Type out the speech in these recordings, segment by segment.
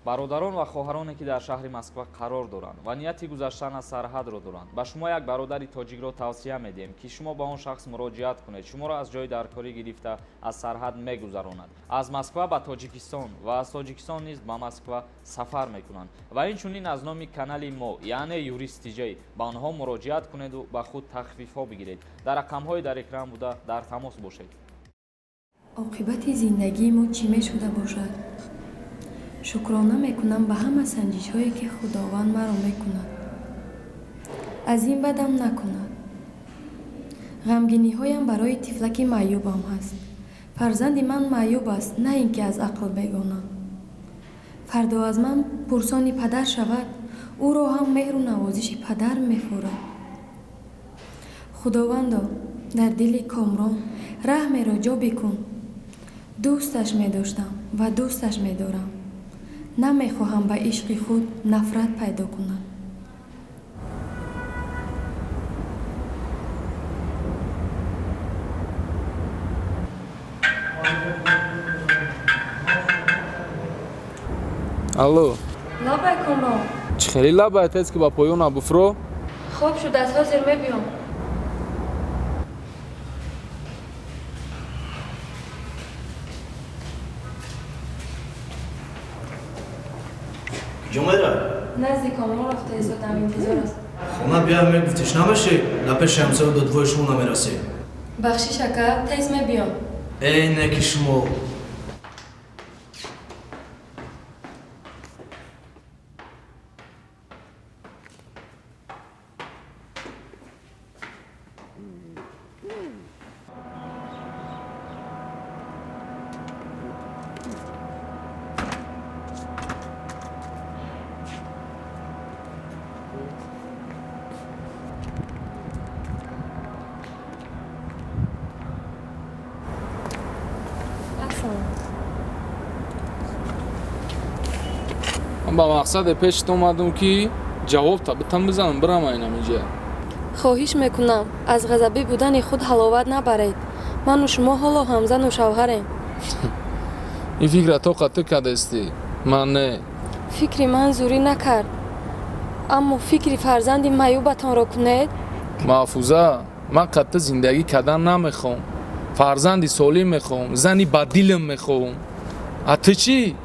бародарон ва хоҳароне ки дар шаҳри Москва қарор доранд ва нияти гузаштан аз сарҳадро доранд, ба шумо як бародари тоҷикро тавсия медиҳем ки шумо ба он шахс муроҷиат кунед, шуморо аз ҷои даркорӣ гирифта аз сарҳад мегузаронад. Аз Москва ба Тоҷикистон ва аз Тоҷикистон низ ба Москва сафар мекунанд ва инчунин аз номи канали мо, яъне юристиҷа, ба онҳо муроҷиат кунеду ба худ тахфифҳо бигиред. Дар рақамҳои дар экран буда дар тамос бошед. оқибати зиндагии мо чӣ мешуда бошад? шукрона мекунам ба ҳама санҷишҳое ки худованд маро мекунад. аз ин бадам накунад. ғамгиниҳоям барои тифлаки маъюбам ҳаст. фарзанди ман маъюб аст, на ин ки аз ақл бегона. фардо аз ман пурсони падар шавад, ӯро ҳам меҳру навозиши падар мефурад. худовандо, дар дили Комрон раҳмеро ҷо бикун. дӯсташ медоштам ва дӯсташ медорам. намехоҳам ба ишқи худ нафрат пайдо кунам. алло, лабай Комрон, чӣ хеле лабай тест ки ба поёна буфро? хоб шуд, аз ҳозир мебиём. ҷомеда назди Комрон рафта истодам, интизор аст. хона бия мегуфтиш намеши на пеши ҳамсаю додвои шумо намераси. бахшиш ака, тез мебиём. не ки шумо ман ба мақсаде пешт омадам ки ҷавоб табитам бизанам бирам айнамиҷа. хоҳиш мекунам, аз ғазабӣ будани худ ҳаловат набаред. ману шумо ҳоло ҳамзану шавҳарем. ин фикра то қатӣ кардастӣ, ман не. фикри ман зурӣ накард, аммо фикри фарзанди маъюбатонро кунед. маҳфуза, ман қатӣ зиндагӣ кардан намехоҳам. фарзанди солим мехоҳам, зани ба дилам мехоҳам. а ту чӣ?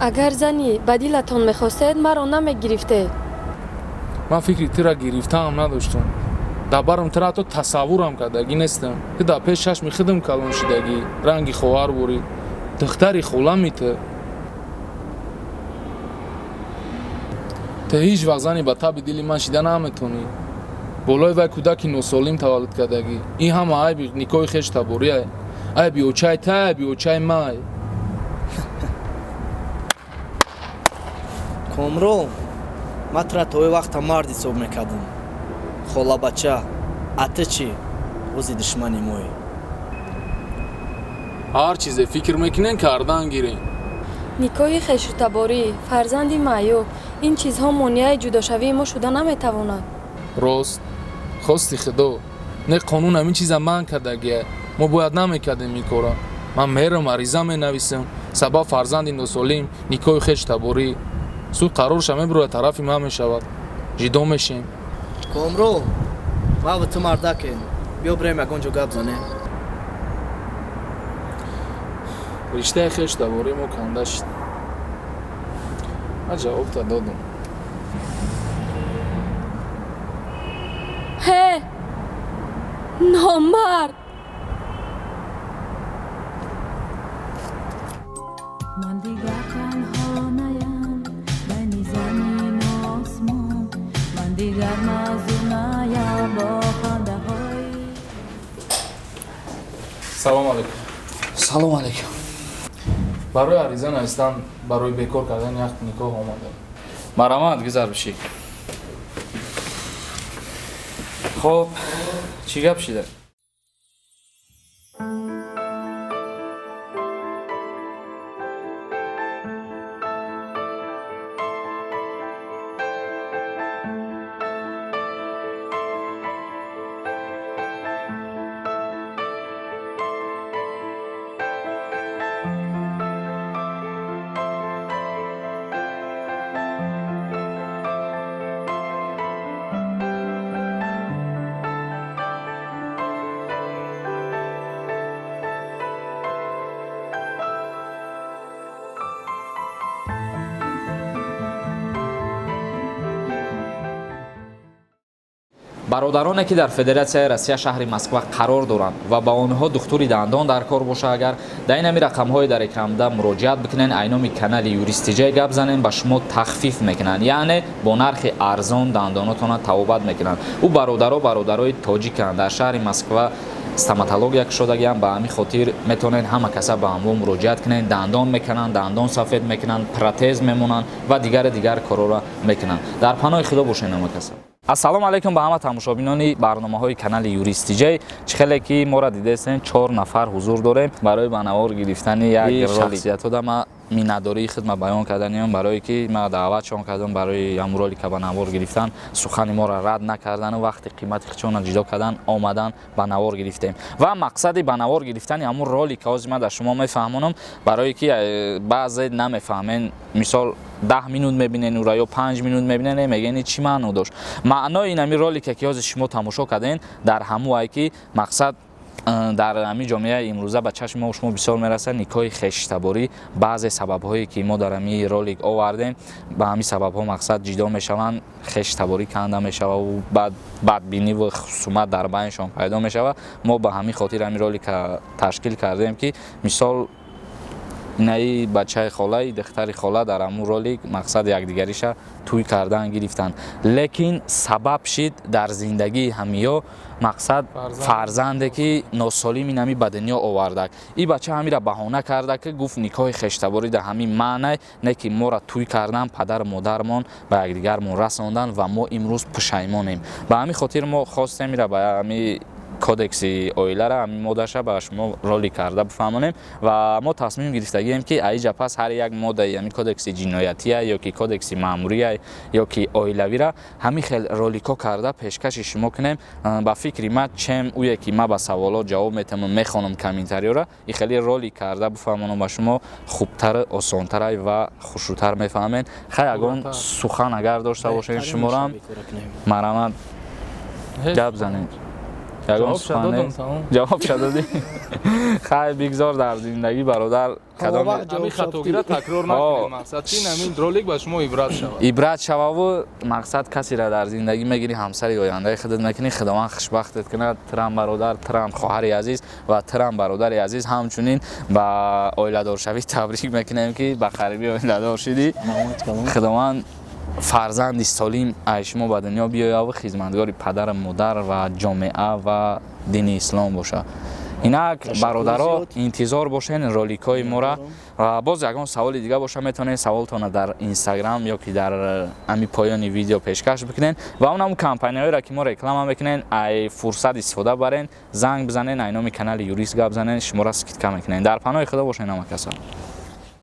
агар зани ба дилатон мехостед, маро намегирифтед. ман фикри тира гирифтаам надоштам. дар барам тира ҳатто тасаввурам кардагӣ нестам ки дар пеш чашми худам калон шидагӣ, ранги хоҳар борӣ, духтари холами ту. ту ҳеҷ вақт зани ба таби дили ман шида наметонӣ. болои вай кӯдаки носолим таваллуд кардагӣ. ин ҳама айби никоҳи хештаборие, айби очаи та, айби очаи май. Комрон, ман тура то вақта мард ҳисоб мекардам. холабача, а ту чӣ? ози душмани мои. ҳар чизе фикр мекунем кардан гирем. никоҳи хештаборӣ, фарзанди маъюб, ин чизҳо монеаи ҷудошавии мо шуда наметавонад. рост хости худо, не қонун ҳамин чиза манъ кардагия. мо бояд намекардем ин кора. ман мерам ариза менависам, сабаб фарзанди носолим, никоҳи хештаборӣ. суд қарорша мебурояд тарафи ман мешавад. ҷидо мешем. Комрон, ман ва ту мардакем. биё бирем ягон ҷо гап занем. риштаи хештаборӣ мо канда шид. ман ҷавобта додам. ҳе номард! من دیگر تنها نیم بین زمین و آسمان من دیگر معذور نیم با خنده های салом алейкум. салом алейкум. барои ариза навистан барои бекор кардани ақд никоҳ омадам. марамад гузар бишӣ. хоб чӣ гап шида? бародароне ки дар Федератсияи Россия шаҳри Москва қарор доранд ва ба онҳо духтури дандон дар кор боша, агар дар ин ҳами рақамҳои дар экранда муроҷиат бикунен, айноми канали юристиҷа гап занен, ба шумо тахфиф мекунанд, яъне бо нархи арзон дандонотона табобат мекунанд. ӯ бародарои тоҷиканд дар шаҳри Москва стоматология кушодагиам, ба ҳамин хотир метавонед ҳама каса ба ҳамво муроҷиат кунед, дандон мекунанд, дандон сафед мекунанд, протез мемонанд ва дигар корора мекунанд. Дар паноҳи худо бошед ҳама каса. Ассалому алайкум ба ҳама тамошобинони барномаҳои канали Юристиҷа. Чихеле ки моро дидестен 4 нафар ҳузур дорем барои ба навор гирифтани як шахсиятода. Ма миннатдории худма баён карданиам, барое ки ма даъватшон кардам барои ҳамун ролика ба навор гирифтан, сухани моро рад накардану вақти қимати хичона ҷудо кардан омадан ба навор гирифтем. Ва мақсади ба навор гирифтани ҳамун ролика ҳозир ма дар шумо мефаҳмонам, барое ки баъзе намефаҳмен, мисол 10 минут мебинен ура ё 5 минут мебинен, мегӯяни чӣ маъно дошт. Маънои ин ҳамин ролика ки ҳозир шумо тамошо карден дар ҳамун ай ки мақсад дар ҳамин ҷомеаи имрӯза ба чашми мо шумо бисёр мерасад никоҳи хештаборӣ. Баъзе сабабҳое ки мо дар ҳамин ролик овардем, ба ҳамин сабабҳо мақсад ҷидо мешаванд, хештаборӣ канда мешава ва баъд бадбинӣ ва хусумат дар байншон пайдо мешава. Мо ба ҳамин хотир ҳамин ролика ташкил кардем ки мисол инаи бачаи холаи духтари хола дар ҳамун ролик мақсад якдигариша тӯй кардан гирифтанд. Лекин сабаб шид дар зиндагии ҳамиё мақсад фарзанде ки носолим ин ҳами ба дунё овардак. И бача ҳамира баҳона кардак ки гуфт никоҳи хештаборӣ дар ҳамин маънае, не ки моро тӯй кардан, падару модармон ба якдигармон расондан ва мо имрӯз пушаймонем. Ба ҳамин хотир мо хостем ира ба ҳамин кодекси оилара ҳамин моддаша ба шумо ролик карда бифаҳмонем ва мо тасмим гирифтагием ки аиҷа пас ҳар як моддаи ҳамин кодекси ҷиноятия ё ки кодекси маъмурия ё ки оилавира ҳамин хел роликҳо карда пешкаши шумо кунем. Ба фикри ма чем ӯе ки ма ба саволот ҷавоб метавонам мехонам комментариёра, и хеле ролик карда бифаҳмонам ба шумо хубтар, осонтар ва хушрӯтар мефаҳмен. Хай ягон сухан агар дошта бошед шумоам марамат гап занед. ҷавоб шадоди хай бигзор дар зиндагӣ бародар кадом ҳамин хатогира такрор накунед. мақсад ки ҳамин ролик ба шумо ибрат шавад мақсад касира дар зиндагӣ мегирӣ ҳамсари ояндаи худат мекунӣ. Худованд хушбахтет кунад. Тирам бародар, тирам хоҳари азиз ва тирам бародари азиз, ҳамчунин ба оиладоршавӣ табрик мекунем ки ба қарибӣ оиладор шидӣ. Худованд фарзанди солим ай шумо ба дунё биёяву хизматгори падар, модар ва ҷомеа ва дини ислом боша. Инак бародаро интизор бошен роликҳои моро. Боз ягон саволи дига боша метавонед саволтона дар Инстаграм ё ки дар ҳамин поёни видео пешкаш бикунен ва он ҳамун компанияҳоеро ки мо реклама мекунем ай фурсат истифода барен, занг бизанен, ай номи канали Юрист гап занен, шуморо скидка мекунен. Дар паноҳи худо бошен ҳама касо.